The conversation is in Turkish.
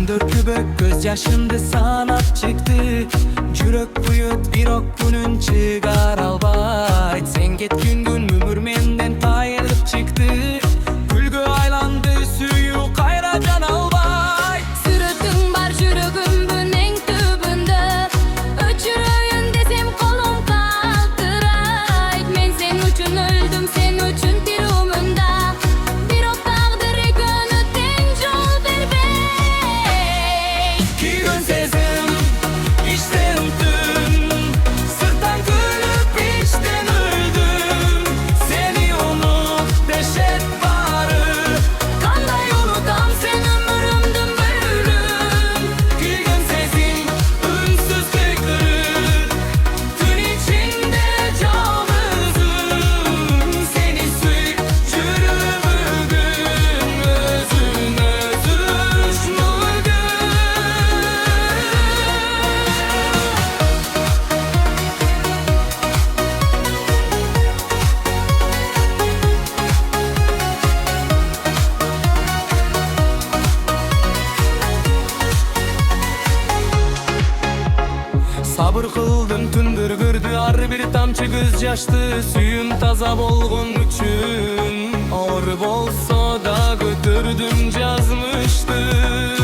Dörkübök göz yaşımda sanat çıktı. Jürek buyut bir ok günün çıgar albay. Sen ketkin gün ömür menden tayılıp çıktı. Gülgü aylandı suyu kayracan albay. Sürütün bar jürөгümün en tübünde. Öçüröyün desem kolum kaltırayt. Men sen üçün öldüm, sen üçün tirumunda. Bir ok taqdiri gönü ten jol berbey. Ki gün sezim işten tüm. Sırttan gülüp içten öldüm. Seni unut deşet barı. Kanday unutam sen ömrümdün bölüm. Ki gün sezim ünsüz köktürür. Tün içinde yalnızım. Seni süy çürümürdüm. Özün özüşmürdüm. Sabır kıldım tündür gürdü ar bir tamçı göz yaştı. Suyum taza bolgun üçün ağır bolsa da götürdüm yazmıştım.